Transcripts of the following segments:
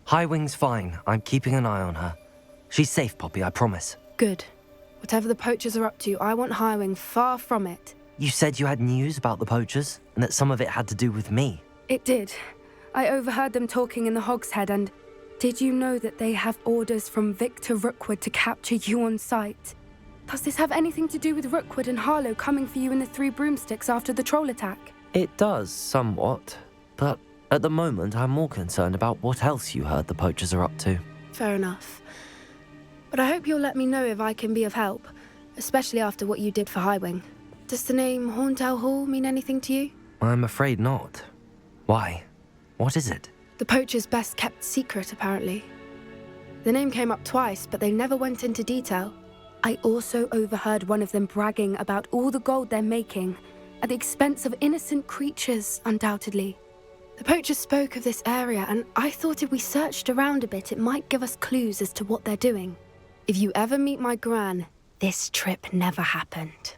Highwing's fine. I'm keeping an eye on her. She's safe, Poppy, I promise. Good. Whatever the poachers are up to, I want Highwing far from it. You said you had news about the poachers, and that some of it had to do with me. It did. I overheard them talking in the Hogshead, and did you know that they have orders from Victor Rookwood to capture you on sight? Does this have anything to do with Rookwood and Harlow coming for you in the Three Broomsticks after the troll attack? It does, somewhat. But at the moment, I'm more concerned about what else you heard the poachers are up to. Fair enough. But I hope you'll let me know if I can be of help, especially after what you did for Highwing. Does the name Horntail Hall mean anything to you? I'm afraid not. Why? What is it? The poachers' best-kept secret, apparently. The name came up twice, but they never went into detail. I also overheard one of them bragging about all the gold they're making, at the expense of innocent creatures, undoubtedly. The poachers spoke of this area, and I thought if we searched around a bit, it might give us clues as to what they're doing. If you ever meet my gran, this trip never happened.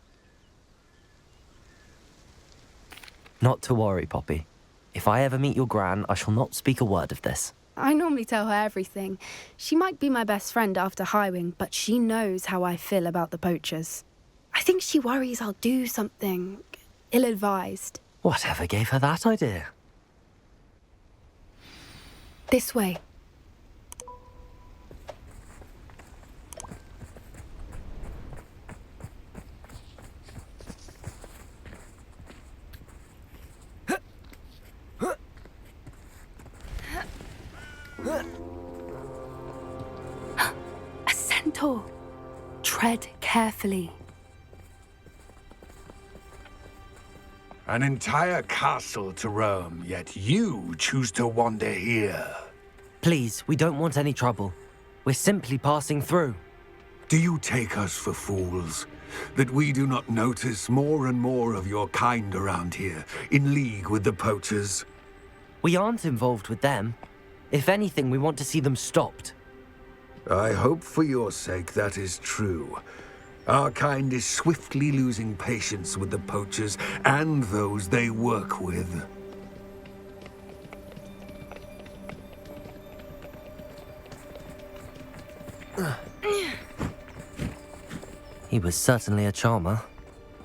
Not to worry, Poppy. If I ever meet your gran, I shall not speak a word of this. I normally tell her everything. She might be my best friend after Highwing, but she knows how I feel about the poachers. I think she worries I'll do something ill-advised. Whatever gave her that idea? This way. A centaur. Tread carefully. An entire castle to roam, yet you choose to wander here. Please, we don't want any trouble. We're simply passing through. Do you take us for fools? That we do not notice more and more of your kind around here, in league with the poachers? We aren't involved with them. If anything, we want to see them stopped. I hope for your sake that is true. Our kind is swiftly losing patience with the poachers and those they work with. He was certainly a charmer.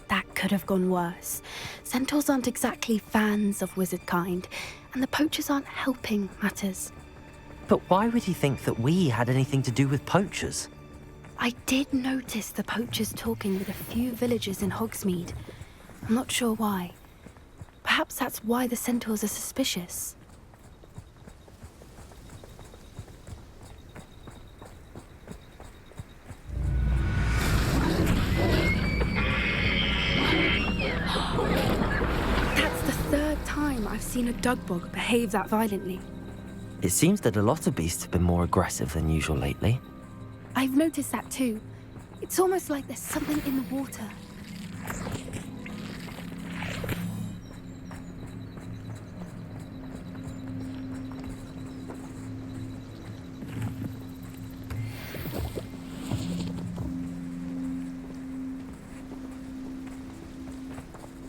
That could have gone worse. Centaurs aren't exactly fans of wizard kind, and the poachers aren't helping matters. But why would he think that we had anything to do with poachers? I did notice the poachers talking with a few villagers in Hogsmeade. I'm not sure why. Perhaps that's why the centaurs are suspicious. That's the third time I've seen a dugbog behave that violently. It seems that a lot of beasts have been more aggressive than usual lately. I've noticed that too. It's almost like there's something in the water.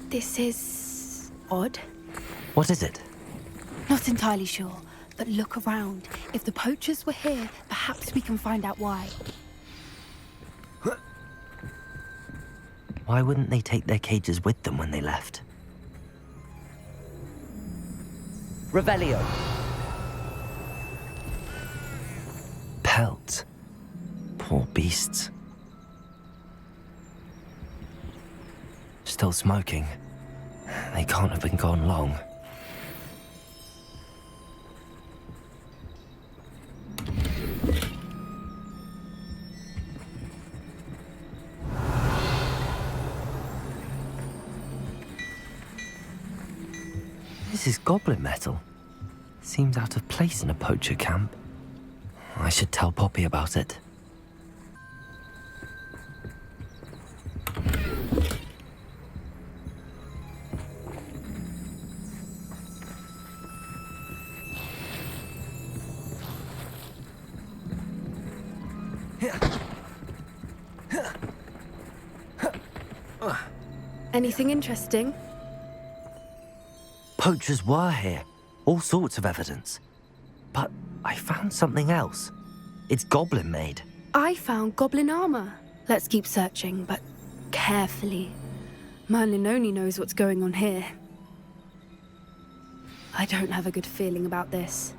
This is odd. What is it? Not entirely sure, but look around. If the poachers were here, perhaps we can find out why. Why wouldn't they take their cages with them when they left? Revelio! Pelt. Poor beasts. Still smoking. They can't have been gone long. This is goblin metal. Seems out of place in a poacher camp. I should tell Poppy about it. Anything interesting? Poachers were here. All sorts of evidence. But I found something else. It's goblin made. I found goblin armor. Let's keep searching, but carefully. Merlin only knows what's going on here. I don't have a good feeling about this.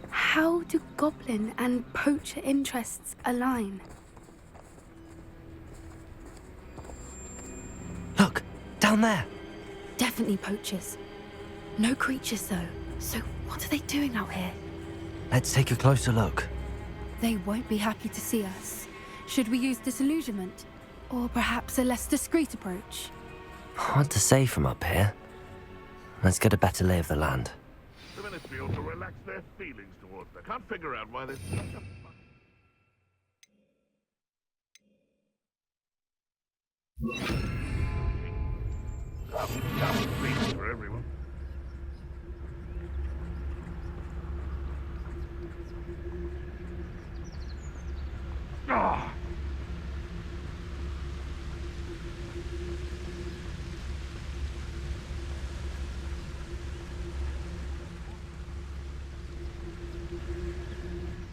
How do goblin and poacher interests align? Look, down there. Definitely poachers. No creatures though. So what are they doing out here? Let's take a closer look. They won't be happy to see us. Should we use disillusionment? Or perhaps a less discreet approach? Hard to say from up here. Let's get a better lay of the land. The Ministry ought to relax their feelings towards them. I can't figure out why there's such a fuss. For everyone. Ah!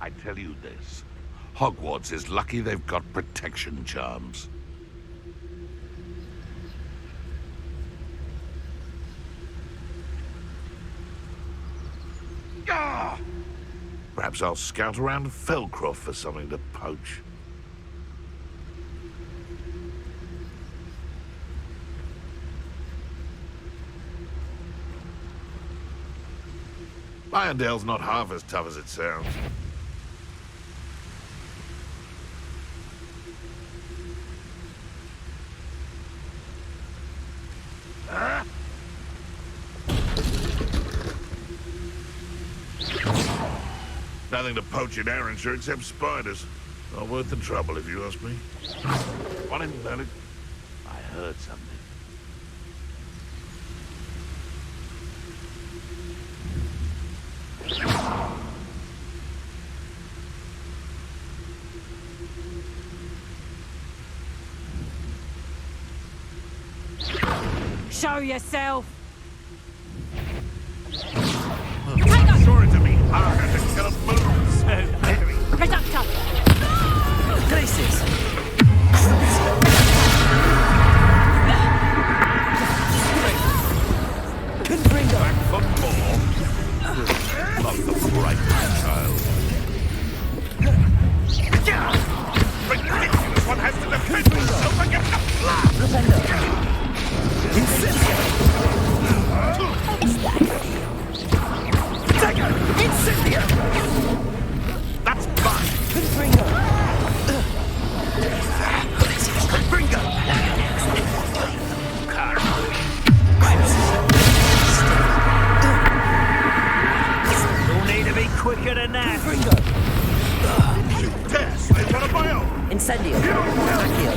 I tell you this, Hogwarts is lucky they've got protection charms. Ah! Perhaps I'll scout around Felcroft for something to poach. Irondale's not half as tough as it sounds. Ah! Nothing to poach in Arrynshire except spiders. Not worth the trouble, if you ask me. What in the... I heard something. Show yourself! Sure it to be harder to kill a moon. Reductor! Places! Confringo! Back for more. Not the bright child. Ridiculous! One has to defend himself against the blast! Incendio! Dagger! Incendio! That's fine! Confringo! Confringo! You'll need to be quicker than that. Confringo! Tess, they've got a bio! Incendio! Accio!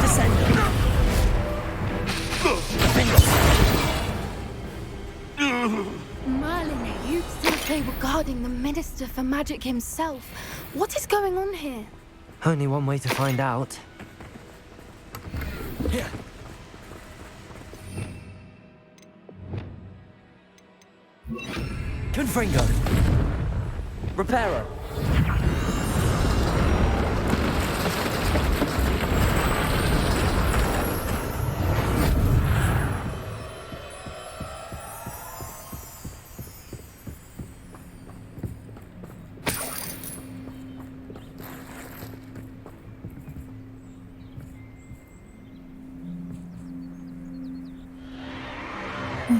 Descendo! Merlin, you'd think they were guarding the Minister for Magic himself. What is going on here? Only one way to find out. Here. Confringo! Reparo!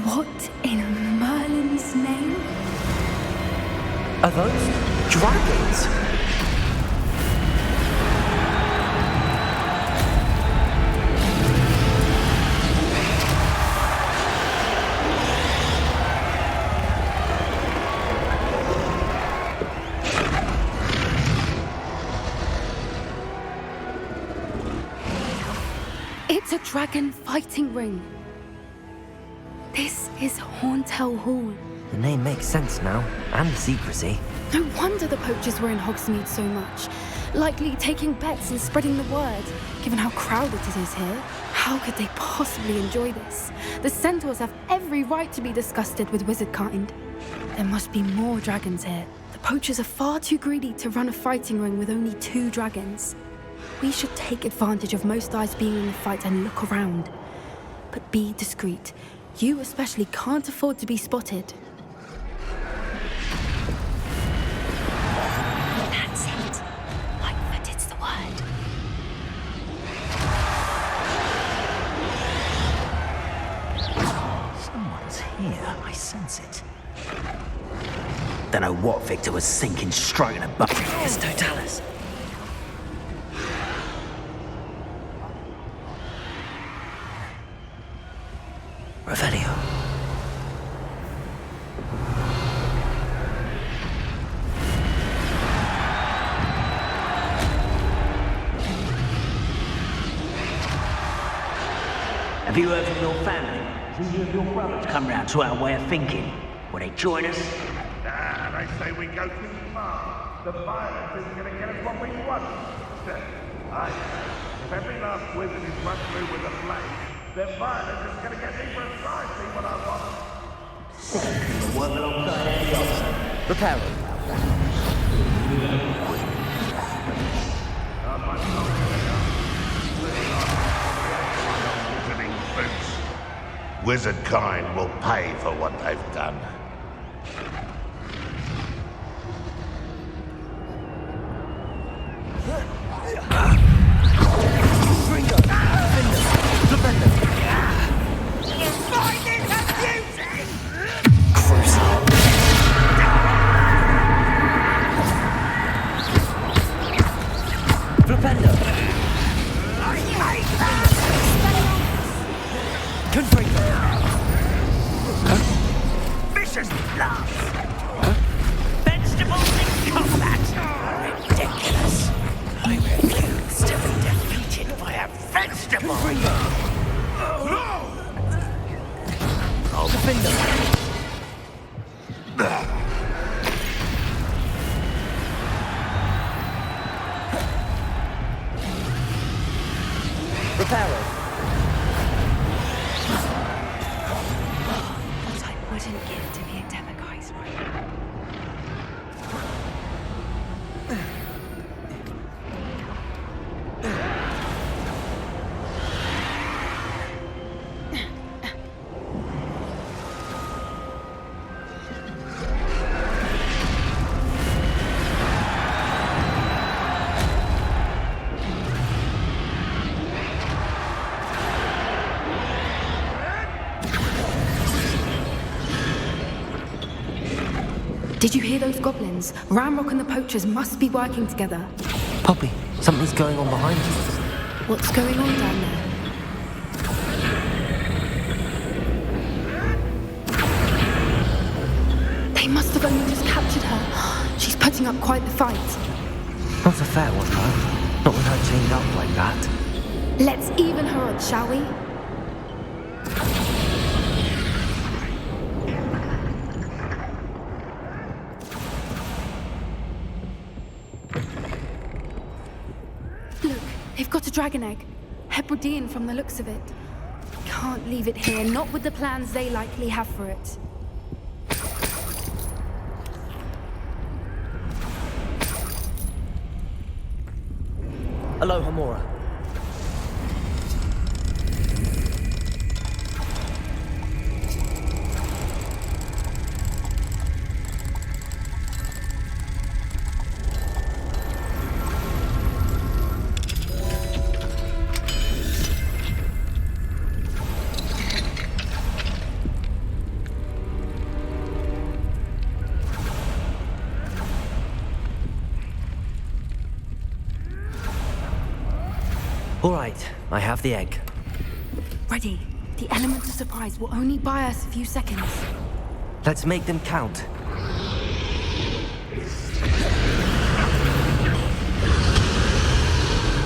What in Merlin's name? Are those dragons? It's a dragon fighting ring. This is Hauntel Hall. The name makes sense now, and the secrecy. No wonder the poachers were in Hogsmeade so much. Likely taking bets and spreading the word, given how crowded it is here. How could they possibly enjoy this? The centaurs have every right to be disgusted with wizard kind. There must be more dragons here. The poachers are far too greedy to run a fighting ring with only 2 dragons. We should take advantage of most eyes being in the fight and look around. But be discreet. You especially can't afford to be spotted. That's it. Lightfooted's the word. Someone's here. I sense it. Don't know what Victor was thinking, stroking a butt. It's Totalis. Revelio. Have you heard from your family? Has any of your brothers come round to our way of thinking? Will they join us? Nah, they say we go too far. The violence isn't going to get us what we want. I say, if every last wizard is run through with a blade, then violence is going to get me precisely what I want. We'll work alongside any officer. Prepare them. Wizard kind will pay for what they've done. Vicious blast! Vegetables in combat! Ridiculous! I refuse to be defeated by a vegetable! I'll defend them. Reparo. What I wouldn't give to be a demiguise right now. Did you hear those goblins? Ramrock and the poachers must be working together. Poppy, something's going on behind you. What's going on down there? They must have only just captured her. She's putting up quite the fight. Not a fair one, though. Not with her chained up like that. Let's even her odds, shall we? Look, they've got a dragon egg. Hebridean from the looks of it. Can't leave it here, not with the plans they likely have for it. Aloha, Mora. All right, I have the egg. Ready. The element of surprise will only buy us a few seconds. Let's make them count.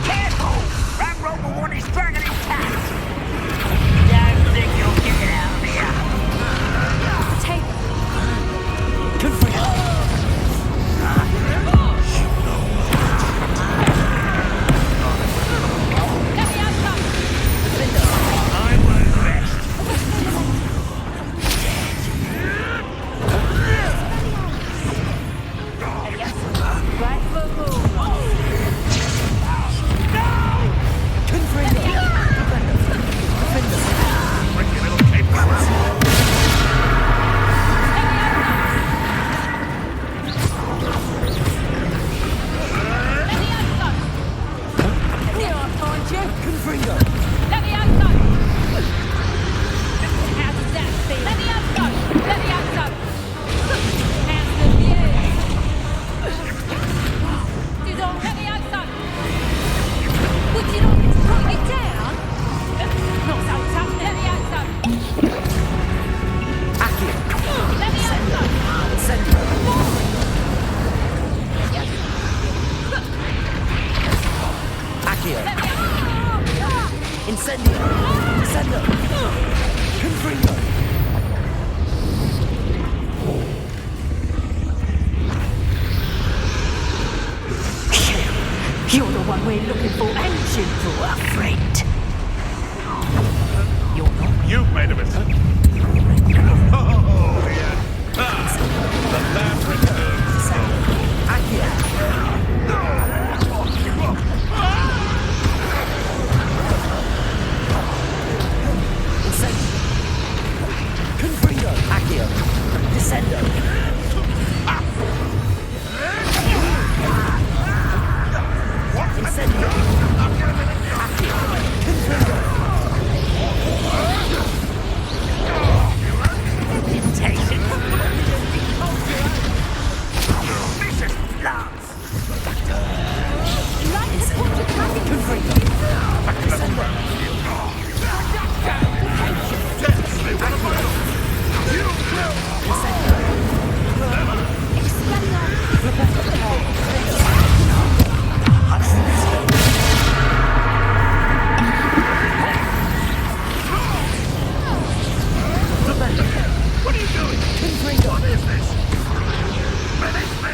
Careful! Ramrock will want his dragon intact! Don't think you'll get it out of here! Take. Good for you. Get the outcome! looking for engine for a friend. You're not. You've made a mistake. Oh, yeah. Ah, the lamb returns. Confringo, Accio, Descendo. Incendio. Accio, Confringo. Temptation. Vicious lance. Confringo. Descendo. What are you doing? Confringo. What is this? Release me!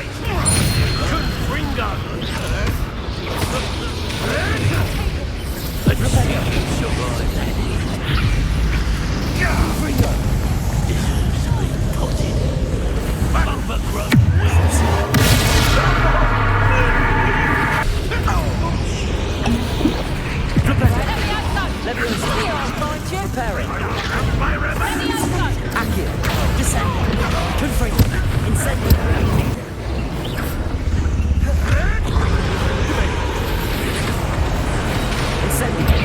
Confringo! Confringo. Overgrown wings! Parry. My revenge! Accio. Descendo. Confringo. Incendio. Incendio.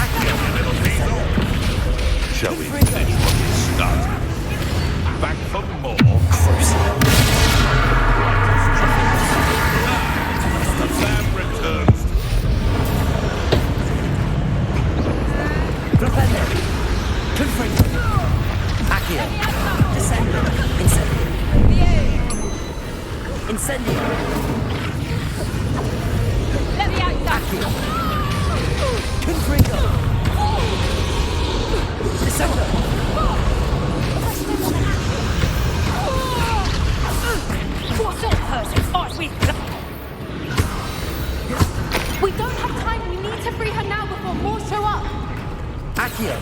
Accio. Shall we finish what we started? Back for more? The lamb returns. Propendo. Confringo. Accio. Descendo. Incendio. Incendio. Accio. Confringo. Descendo. What sort of person fights with? We don't have time. We need to free her now before more show up. Accio.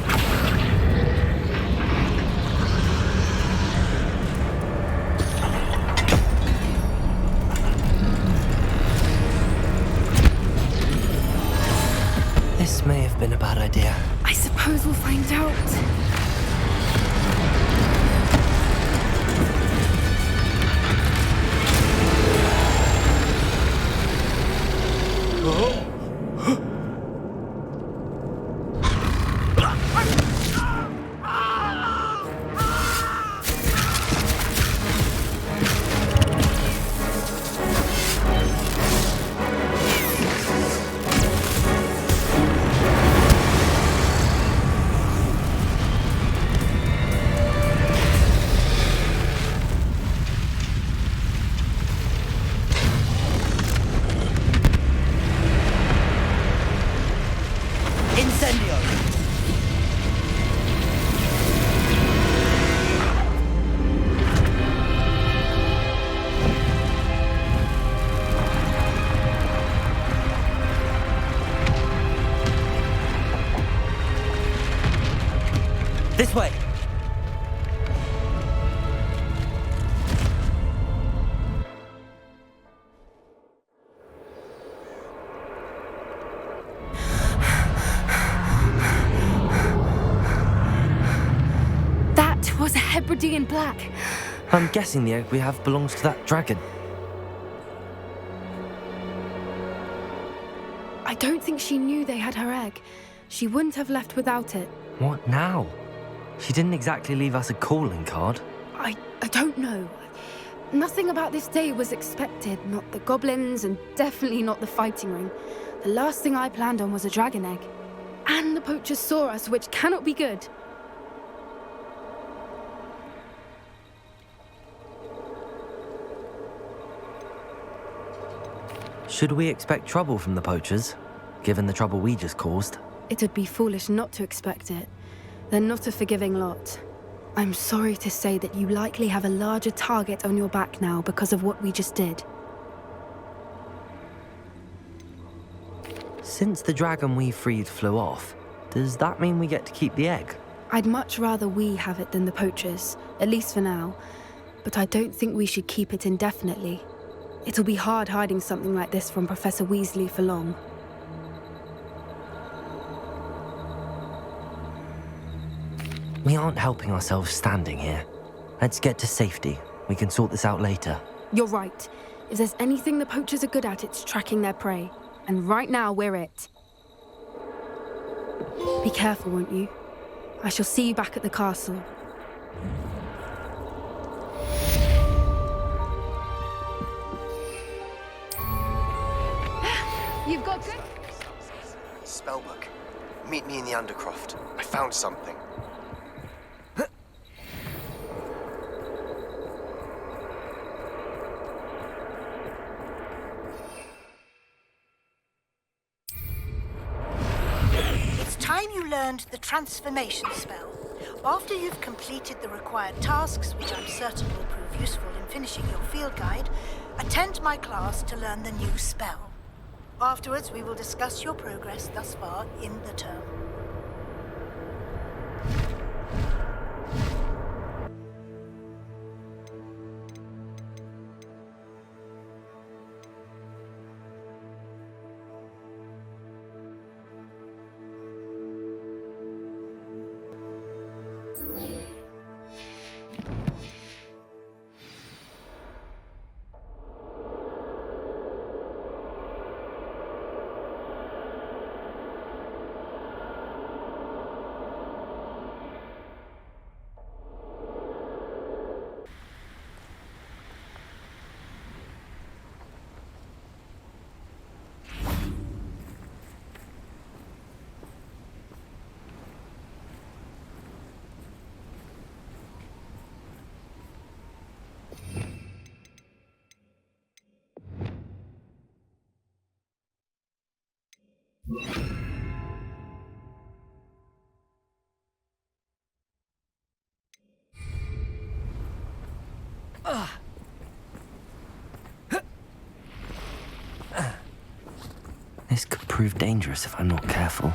This may have been a bad idea. I suppose we'll find out. Incendio. This way. That was a Hebridean black. I'm guessing the egg we have belongs to that dragon. I don't think she knew they had her egg. She wouldn't have left without it. What now? She didn't exactly leave us a calling card. I don't know. Nothing about this day was expected. Not the goblins, and definitely not the fighting ring. The last thing I planned on was a dragon egg. And the poachers saw us, which cannot be good. Should we expect trouble from the poachers, given the trouble we just caused? It would be foolish not to expect it. They're not a forgiving lot. I'm sorry to say that you likely have a larger target on your back now because of what we just did. Since the dragon we freed flew off, does that mean we get to keep the egg? I'd much rather we have it than the poachers, at least for now. But I don't think we should keep it indefinitely. It'll be hard hiding something like this from Professor Weasley for long. We aren't helping ourselves standing here. Let's get to safety. We can sort this out later. You're right. If there's anything the poachers are good at, it's tracking their prey. And right now, we're it. Be careful, won't you? I shall see you back at the castle. You've got good... Spellbook. Meet me in the Undercroft. I found something. It's time you learned the transformation spell. After you've completed the required tasks, which I'm certain will prove useful in finishing your field guide, attend my class to learn the new spell. Afterwards, we will discuss your progress thus far in the term. This could prove dangerous if I'm not careful.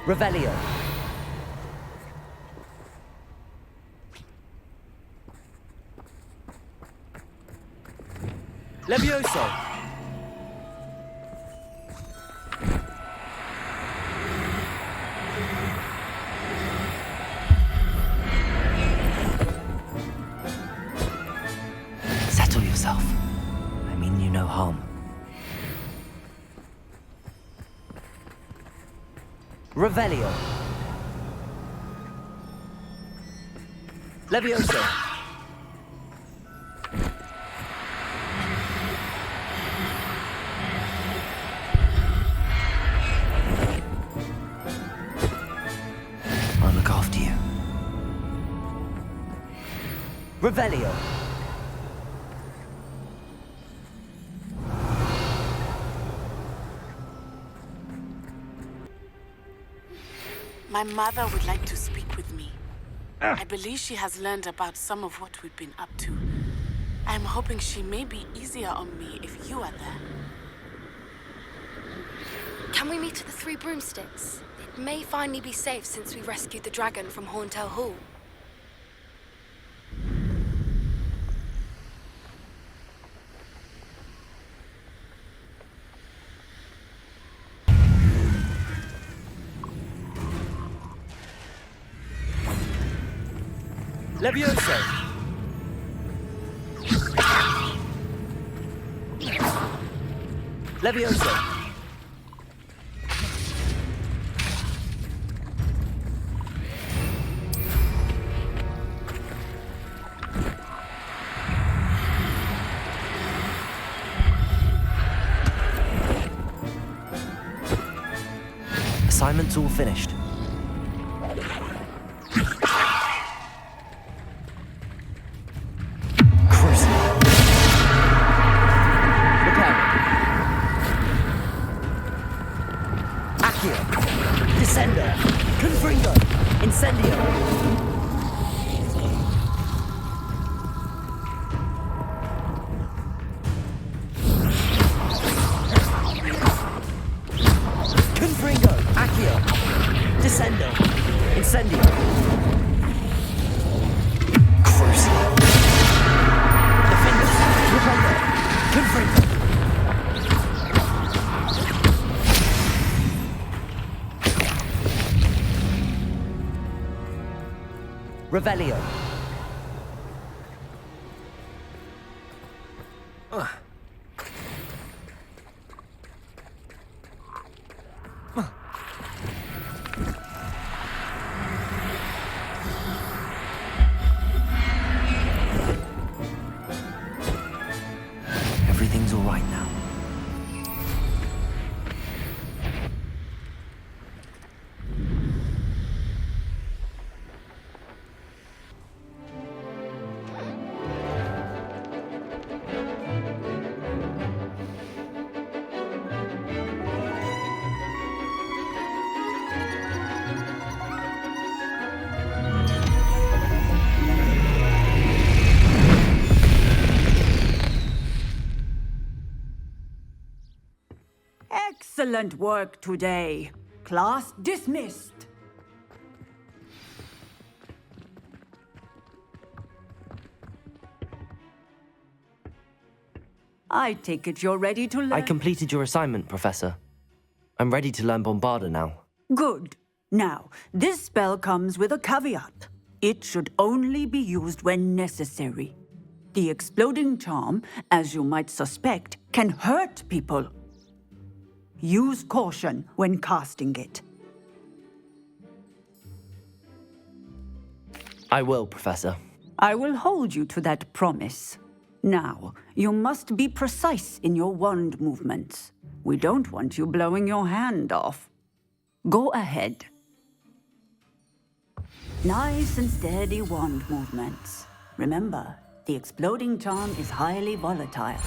Revelio. Levioso. Settle yourself. I mean you no harm. Revelio. Levioso. I'll look after you. Revelio. My mother would like to speak with me. I believe she has learned about some of what we've been up to. I'm hoping she may be easier on me if you are there. Can we meet at the Three Broomsticks? It may finally be safe since we rescued the dragon from Horntail Hall. Levioso. Levioso. assignment's all finished. Crucible. Repairing. Accio. Descender. Confringo. Incendio. Confringo. Accio. Descendo. Incendio. Crucible. Defenders. Rependo. Confringo. Revelio. Everything's all right now. Excellent work today. Class dismissed. I take it you're ready to learn. I completed your assignment, Professor. I'm ready to learn Bombarda now. Good. Now, this spell comes with a caveat. It should only be used when necessary. The exploding charm, as you might suspect, can hurt people. Use caution when casting it. I will, Professor. I will hold you to that promise. Now, you must be precise in your wand movements. We don't want you blowing your hand off. Go ahead. Nice and steady wand movements. Remember, the exploding charm is highly volatile.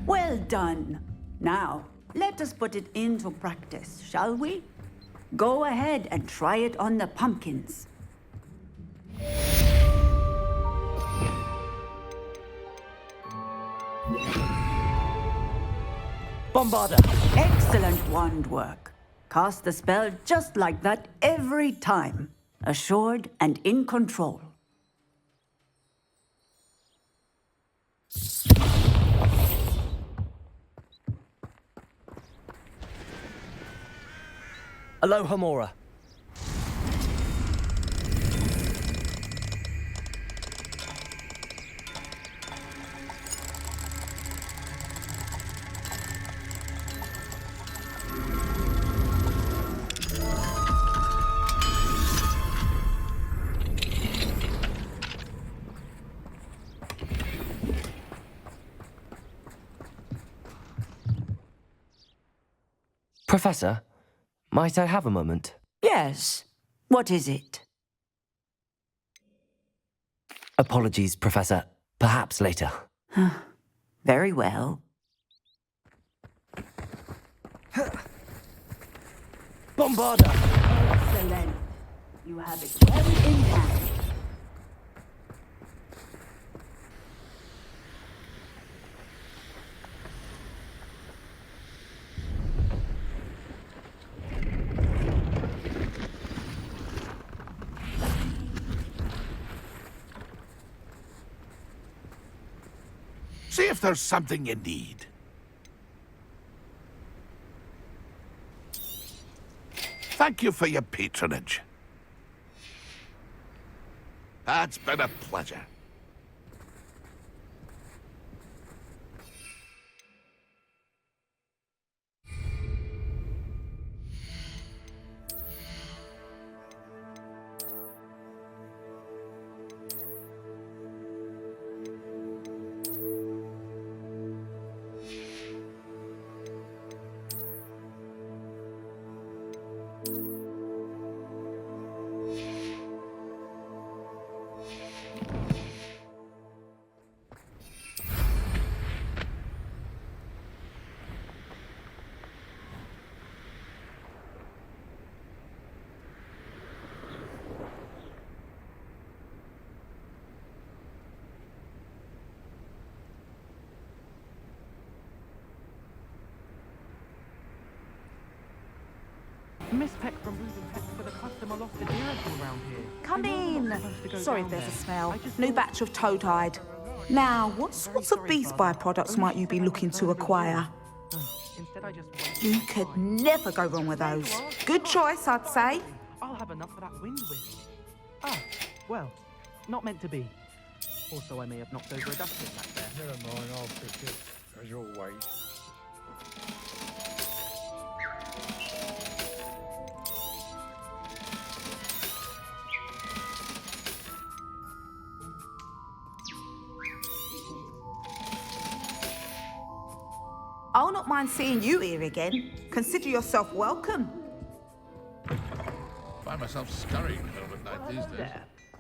Well done. Now, let us put it into practice, shall we? Go ahead and try it on the pumpkins. Bombarda! Excellent wand work. Cast the spell just like that every time. Assured and in control. Aloha Mora. Professor, might I have a moment? Yes. What is it? Apologies, Professor. Perhaps later. Very well. Bombarda! Excellent. You have it well in hand. See if there's something you need. Thank you for your patronage. It's been a pleasure. Miss Peck from Brooms for the customer lost a deer around here. Come in. Sorry if there's a smell. New thought- batch of toad-hide. Now, what sorts of beast byproducts might you be looking to acquire? Instead, I just... You could never go wrong with those. Good choice, I'd say. I'll have enough for that wind whisk. Ah, well, not meant to be. Also, I may have knocked over a dustbin back there. Never mind, I'll fix it, as always. I'll not mind seeing you here again. Consider yourself welcome. Find myself scurrying home at night these days.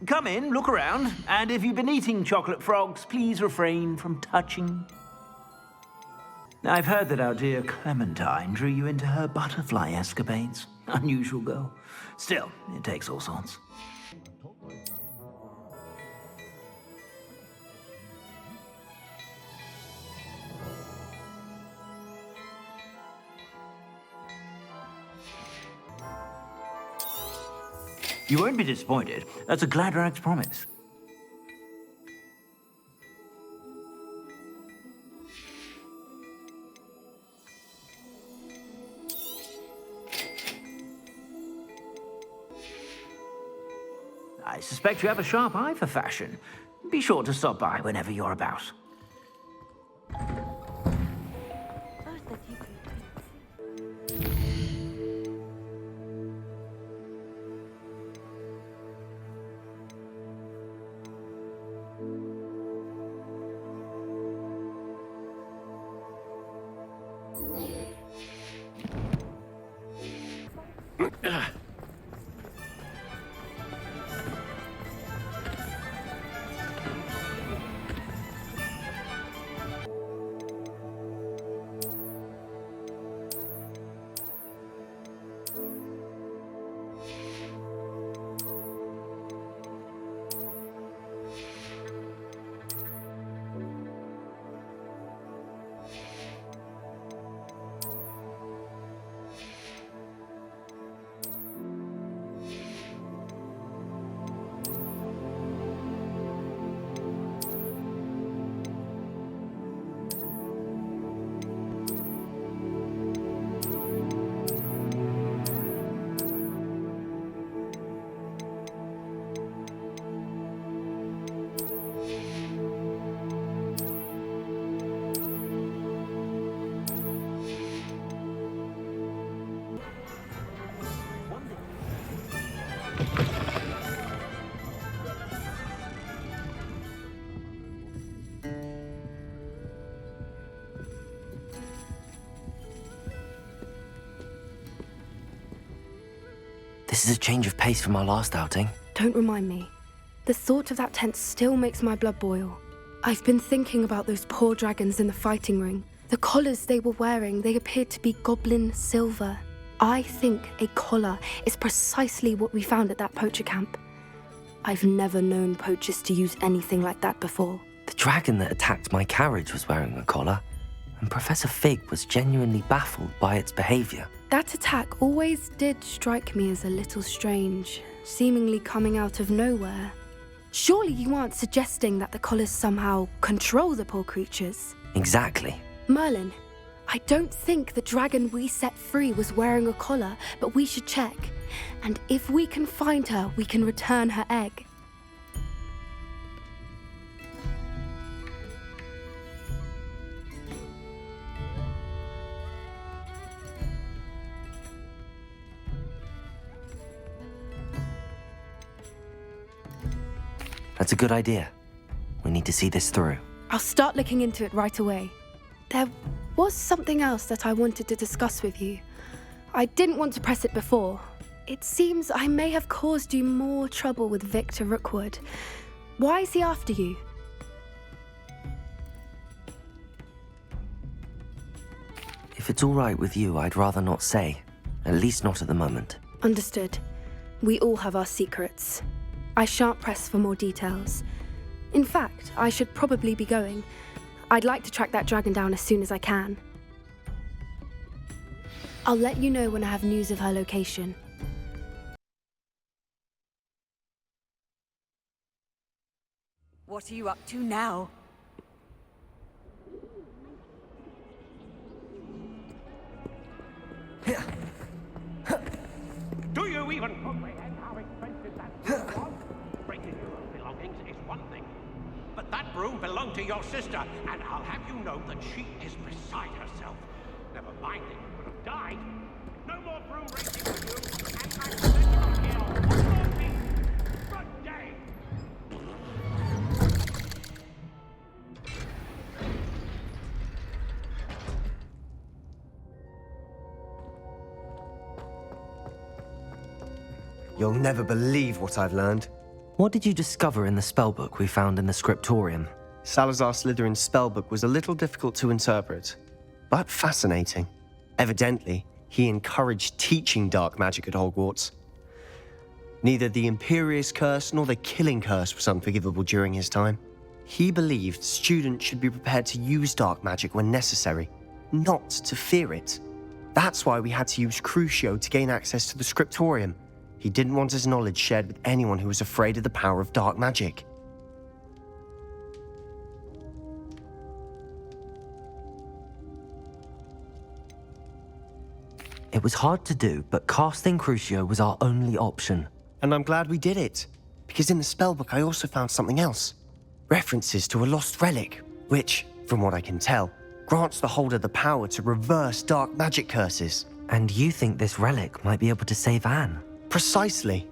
Come in, look around, and if you've been eating chocolate frogs, please refrain from touching. I've heard that our dear Clementine drew you into her butterfly escapades. Unusual girl. Still, it takes all sorts. You won't be disappointed. That's a Gladrag's promise. I suspect you have a sharp eye for fashion. Be sure to stop by whenever you're about. This is a change of pace from our last outing. Don't remind me. The thought of that tent still makes my blood boil. I've been thinking about those poor dragons in the fighting ring. The collars they were wearing, they appeared to be goblin silver. I think a collar is precisely what we found at that poacher camp. I've never known poachers to use anything like that before. The dragon that attacked my carriage was wearing a collar, and Professor Fig was genuinely baffled by its behavior. That attack always did strike me as a little strange, seemingly coming out of nowhere. Surely you aren't suggesting that the collars somehow control the poor creatures? Exactly. Merlin, I don't think the dragon we set free was wearing a collar, but we should check. And if we can find her, we can return her egg. That's a good idea. We need to see this through. I'll start looking into it right away. There was something else that I wanted to discuss with you. I didn't want to press it before. It seems I may have caused you more trouble with Victor Rookwood. Why is he after you? If it's all right with you, I'd rather not say. At least not at the moment. Understood. We all have our secrets. I shan't press for more details. In fact, I should probably be going. I'd like to track that dragon down as soon as I can. I'll let you know when I have news of her location. What are you up to now? Do you even comprehend how expensive that broom was? Breaking your own belongings is one thing, but that broom belonged to your sister, and I'll have you know that she is beside herself. Never mind that you could have died. No more broom racing for you, and I'm sending you here one more week. Good day. You'll never believe what I've learned. What did you discover in the spellbook we found in the scriptorium? Salazar Slytherin's spellbook was a little difficult to interpret, but fascinating. Evidently, he encouraged teaching dark magic at Hogwarts. Neither the Imperious Curse nor the Killing Curse was unforgivable during his time. He believed students should be prepared to use dark magic when necessary, not to fear it. That's why we had to use Crucio to gain access to the scriptorium. He didn't want his knowledge shared with anyone who was afraid of the power of dark magic. It was hard to do, but casting Crucio was our only option. And I'm glad we did it, because in the spellbook I also found something else. References to a lost relic, which, from what I can tell, grants the holder the power to reverse dark magic curses. And you think this relic might be able to save Anne? Precisely.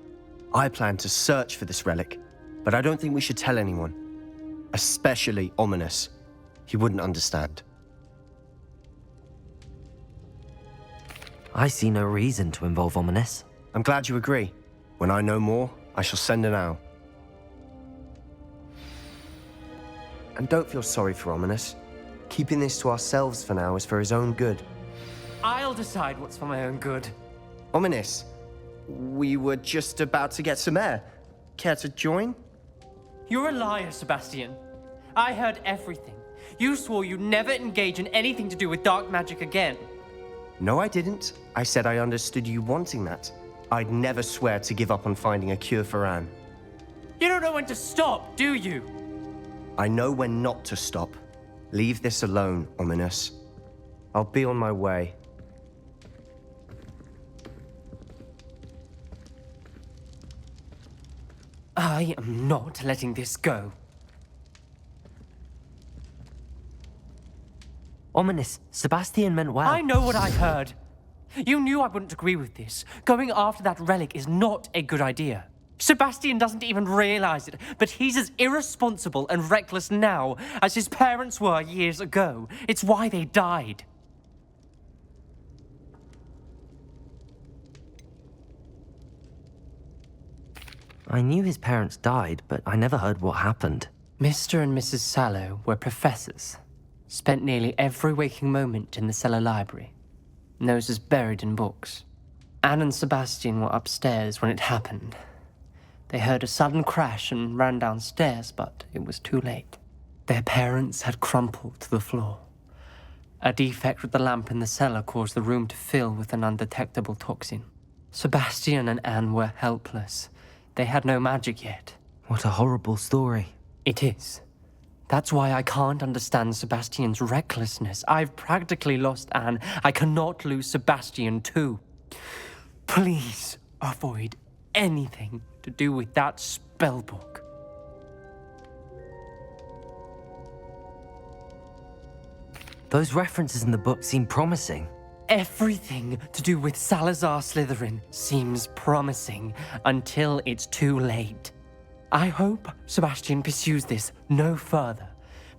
I plan to search for this relic, but I don't think we should tell anyone. Especially Ominous. He wouldn't understand. I see no reason to involve Ominous. I'm glad you agree. When I know more, I shall send an owl. And don't feel sorry for Ominous. Keeping this to ourselves for now is for his own good. I'll decide what's for my own good. Ominous, we were just about to get some air. Care to join? You're a liar, Sebastian. I heard everything. You swore you'd never engage in anything to do with dark magic again. No, I didn't. I said I understood you wanting that. I'd never swear to give up on finding a cure for Anne. You don't know when to stop, do you? I know when not to stop. Leave this alone, Ominous. I'll be on my way. I am not letting this go. Ominous, Sebastian meant well. I know what I heard. You knew I wouldn't agree with this. Going after that relic is not a good idea. Sebastian doesn't even realize it, but he's as irresponsible and reckless now as his parents were years ago. It's why they died. I knew his parents died, but I never heard what happened. Mr. and Mrs. Sallow were professors. Spent nearly every waking moment in the cellar library. Noses buried in books. Anne and Sebastian were upstairs when it happened. They heard a sudden crash and ran downstairs, but it was too late. Their parents had crumpled to the floor. A defect with the lamp in the cellar caused the room to fill with an undetectable toxin. Sebastian and Anne were helpless. They had no magic yet. What a horrible story. It is. That's why I can't understand Sebastian's recklessness. I've practically lost Anne. I cannot lose Sebastian too. Please avoid anything to do with that spellbook. Those references in the book seem promising. Everything to do with Salazar Slytherin seems promising until it's too late. I hope Sebastian pursues this no further,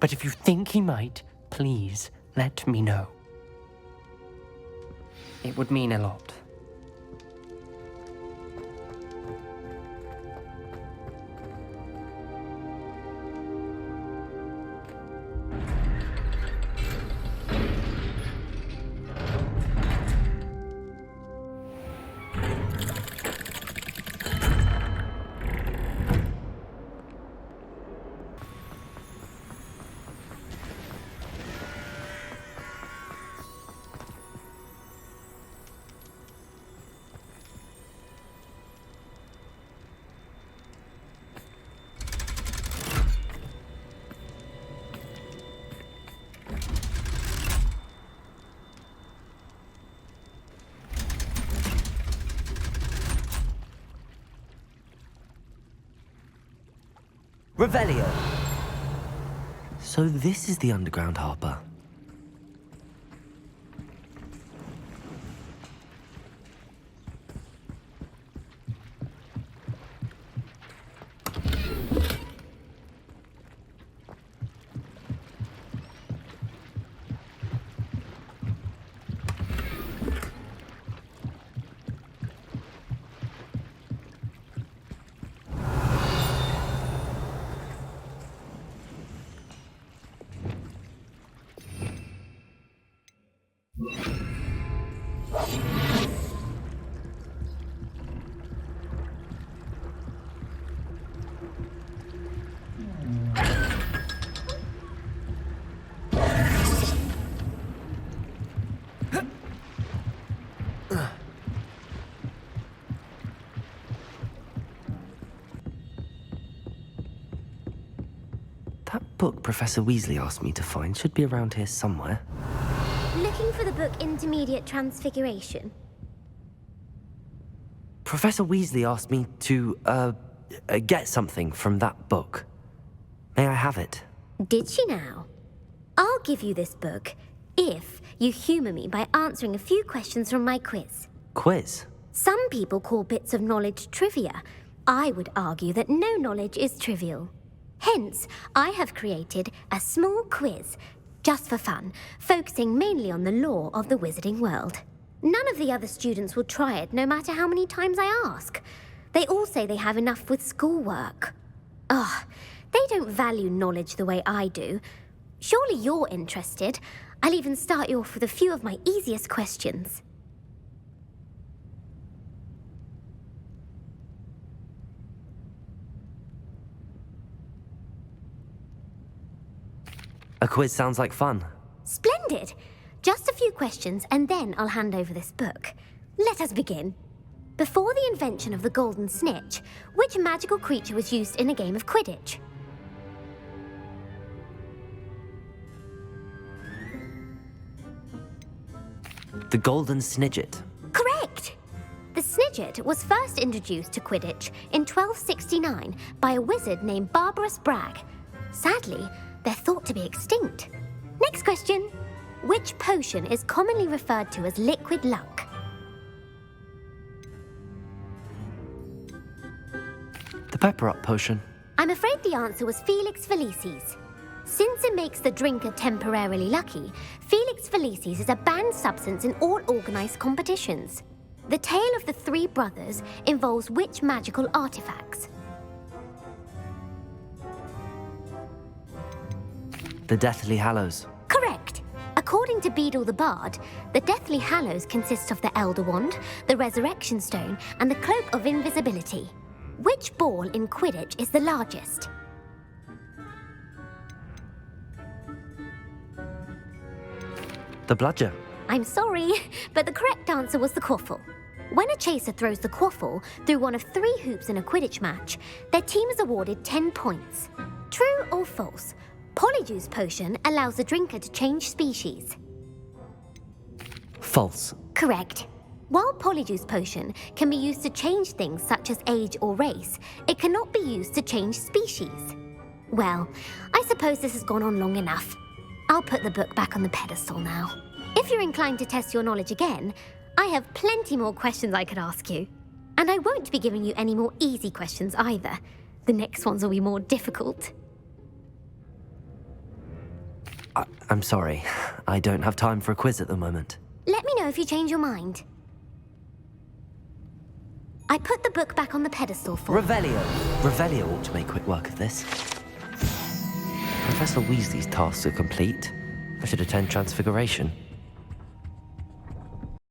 but if you think he might, please let me know. It would mean a lot. Revelio! So this is the underground harbour. That book Professor Weasley asked me to find should be around here somewhere. Looking for the book Intermediate Transfiguration? Professor Weasley asked me to, get something from that book. May I have it? Did she now? I'll give you this book if you humour me by answering a few questions from my quiz. Quiz? Some people call bits of knowledge trivia. I would argue that no knowledge is trivial. Hence, I have created a small quiz, just for fun, focusing mainly on the lore of the wizarding world. None of the other students will try it, no matter how many times I ask. They all say they have enough with schoolwork. Ugh, they don't value knowledge the way I do. Surely you're interested. I'll even start you off with a few of my easiest questions. A quiz sounds like fun. Splendid! Just a few questions, and then I'll hand over this book. Let us begin. Before the invention of the golden snitch, which magical creature was used in a game of Quidditch? The golden snidget. Correct! The snidget was first introduced to Quidditch in 1269 by a wizard named Barbarous Bragg. Sadly, they're thought to be extinct. Next question. Which potion is commonly referred to as liquid luck? The pepper-up potion. I'm afraid the answer was Felix Felicis. Since it makes the drinker temporarily lucky, Felix Felicis is a banned substance in all organised competitions. The tale of the three brothers involves which magical artifacts? The Deathly Hallows. Correct. According to Beedle the Bard, the Deathly Hallows consist of the Elder Wand, the Resurrection Stone, and the Cloak of Invisibility. Which ball in Quidditch is the largest? The bludger. I'm sorry, but the correct answer was the quaffle. When a chaser throws the quaffle through one of 3 hoops in a Quidditch match, their team is awarded 10 points. True or false? Polyjuice potion allows the drinker to change species. False. Correct. While Polyjuice potion can be used to change things such as age or race, it cannot be used to change species. Well, I suppose this has gone on long enough. I'll put the book back on the pedestal now. If you're inclined to test your knowledge again, I have plenty more questions I could ask you. And I won't be giving you any more easy questions either. The next ones will be more difficult. I'm sorry. I don't have time for a quiz at the moment. Let me know if you change your mind. I put the book back on the pedestal for... Revelio. Revelio ought to make quick work of this. Professor Weasley's tasks are complete. I should attend Transfiguration.